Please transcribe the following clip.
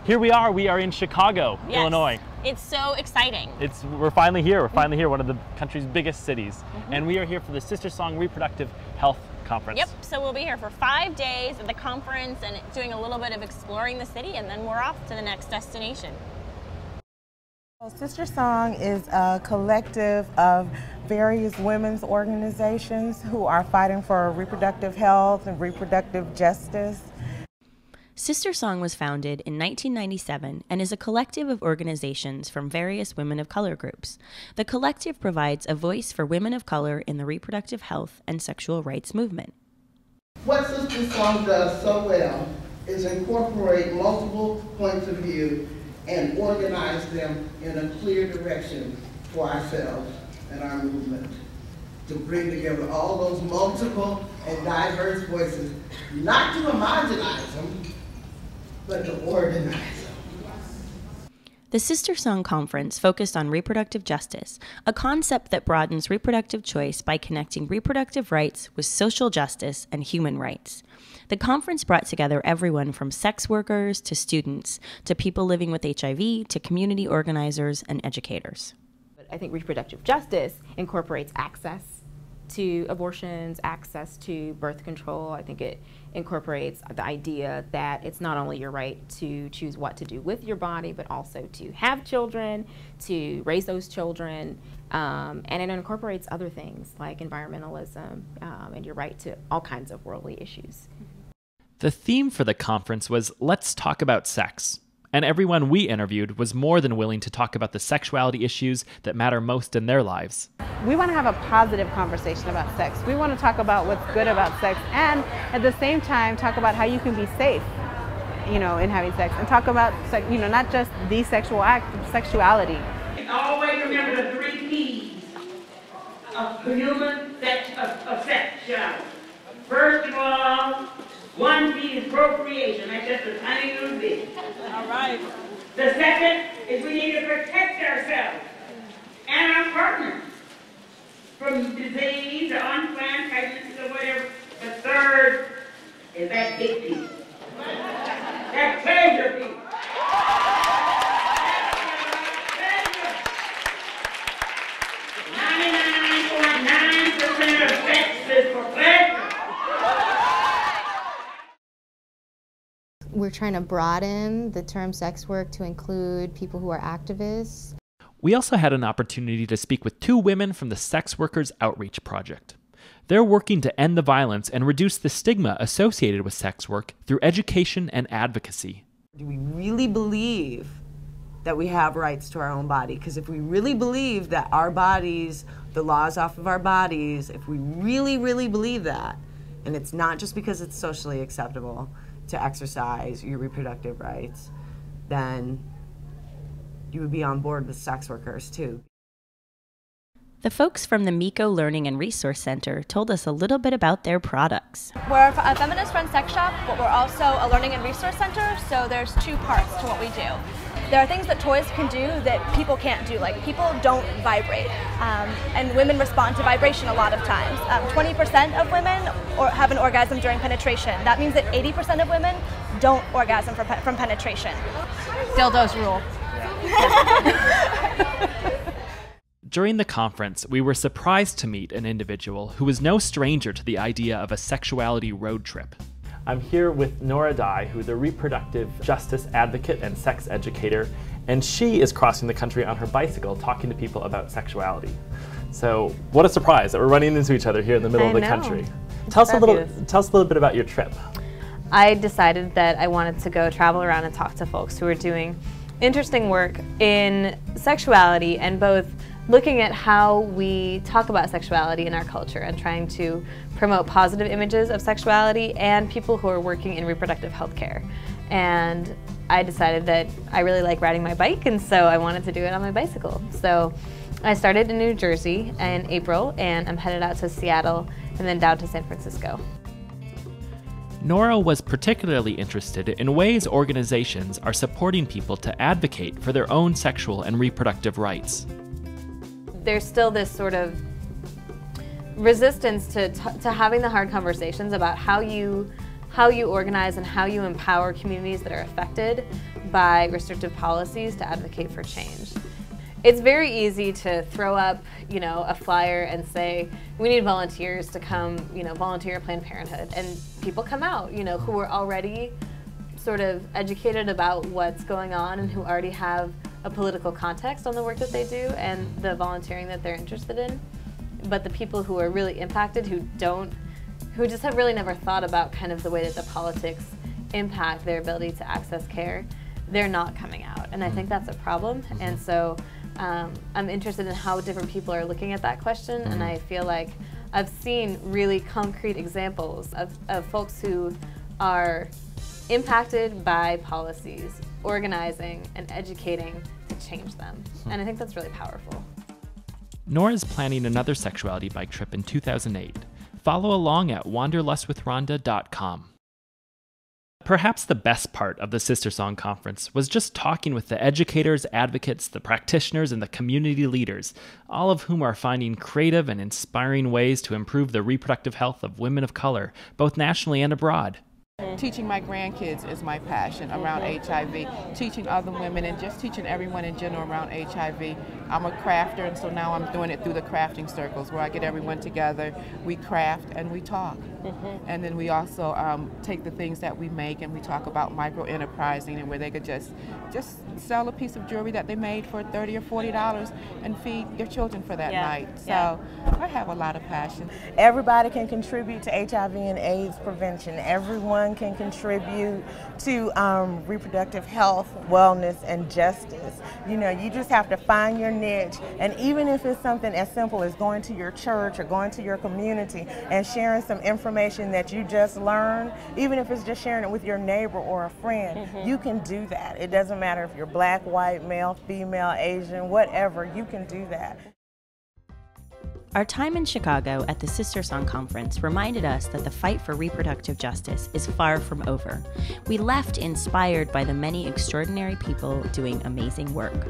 Here we are in Chicago, Yes. Illinois. It's so exciting. We're finally here, one of the country's biggest cities. And we are here for the SisterSong Reproductive Health Conference. Yep, so we'll be here for 5 days at the conference and doing a little bit of exploring the city, and then we're off to the next destination. Well, SisterSong is a collective of various women's organizations who are fighting for reproductive health and reproductive justice. SisterSong was founded in 1997 and is a collective of organizations from various women of color groups. The collective provides a voice for women of color in the reproductive health and sexual rights movement. What SisterSong does so well is incorporate multiple points of view and organize them in a clear direction for ourselves and our movement. To bring together all those multiple and diverse voices, not to homogenize them, but to organize them. The SisterSong Conference focused on reproductive justice, a concept that broadens reproductive choice by connecting reproductive rights with social justice and human rights. The conference brought together everyone from sex workers to students, to people living with HIV, to community organizers and educators. I think reproductive justice incorporates access to abortions, access to birth control. I think it incorporates the idea that it's not only your right to choose what to do with your body, but also to have children, to raise those children, and it incorporates other things like environmentalism and your right to all kinds of worldly issues. The theme for the conference was "Let's Talk About Sex." And everyone we interviewed was more than willing to talk about the sexuality issues that matter most in their lives. We want to have a positive conversation about sex. We want to talk about what's good about sex, and at the same time talk about how you can be safe, in having sex, and talk about, not just the sexual act, but sexuality. Always remember the 3 P's of human sex, of sexuality. First of all, 1 P is procreation. That's just a tiny little bit. All right. The second is we need to protect ourselves and our partners from disease or unplanned pregnancies or whatever. The third is that big piece. That pleasure piece. 99.9% of sex is for pleasure. We're trying to broaden the term sex work to include people who are activists. We also had an opportunity to speak with 2 women from the Sex Workers Outreach Project. They're working to end the violence and reduce the stigma associated with sex work through education and advocacy. Do we really believe that we have rights to our own body? Because if we really believe that our bodies, the laws off of our bodies, if we really, really believe that, and it's not just because it's socially acceptable to exercise your reproductive rights, then you would be on board with sex workers too. The folks from the Miko Learning and Resource Center told us a little bit about their products. We're a feminist-run sex shop, but we're also a learning and resource center, so there's 2 parts to what we do. There are things that toys can do that people can't do, like people don't vibrate, and women respond to vibration a lot of times. 20% of women have an orgasm during penetration. That means that 80% of women don't orgasm from penetration. Dildos rule. During the conference, we were surprised to meet an individual who was no stranger to the idea of a sexuality road trip. I'm here with Nora Dye, who's a reproductive justice advocate and sex educator, and she is crossing the country on her bicycle talking to people about sexuality. So what a surprise that we're running into each other here in the middle of the country. Tell us a little bit about your trip. I decided that I wanted to go travel around and talk to folks who are doing interesting work in sexuality, and both looking at how we talk about sexuality in our culture and trying to promote positive images of sexuality, and people who are working in reproductive health care. And I decided that I really like riding my bike, and so I wanted to do it on my bicycle. So I started in New Jersey in April, and I'm headed out to Seattle and then down to San Francisco. Nora was particularly interested in ways organizations are supporting people to advocate for their own sexual and reproductive rights. There's still this sort of resistance to having the hard conversations about how you organize and how you empower communities that are affected by restrictive policies to advocate for change. It's very easy to throw up, a flyer and say, we need volunteers to come, volunteer at Planned Parenthood. And people come out, who are already sort of educated about what's going on and who already have a political context on the work that they do and the volunteering that they're interested in. But the people who are really impacted, who just have really never thought about kind of the way that the politics impact their ability to access care, they're not coming out. And I think that's a problem. And so I'm interested in how different people are looking at that question, and I feel like I've seen really concrete examples of folks who are impacted by policies, organizing and educating to change them. And I think that's really powerful. Nora is planning another sexuality bike trip in 2008. Follow along at wanderlustwithronda.com. Perhaps the best part of the SisterSong conference was just talking with the educators, advocates, the practitioners, and the community leaders, all of whom are finding creative and inspiring ways to improve the reproductive health of women of color, both nationally and abroad. Teaching my grandkids is my passion around HIV, teaching other women and just teaching everyone in general around HIV. I'm a crafter, and so now I'm doing it through the crafting circles where I get everyone together, we craft and we talk. And then we also take the things that we make and we talk about micro-enterprising, and where they could just sell a piece of jewelry that they made for $30 or $40 and feed their children for that night. So I have a lot of passion. Everybody can contribute to HIV and AIDS prevention. Everyone can contribute to reproductive health, wellness, and justice. You just have to find your niche, and even if it's something as simple as going to your church or going to your community and sharing some information that you just learned, even if it's just sharing it with your neighbor or a friend, you can do that. It doesn't matter if you're black, white, male, female, Asian, whatever, you can do that. Our time in Chicago at the SisterSong conference reminded us that the fight for reproductive justice is far from over. We left inspired by the many extraordinary people doing amazing work.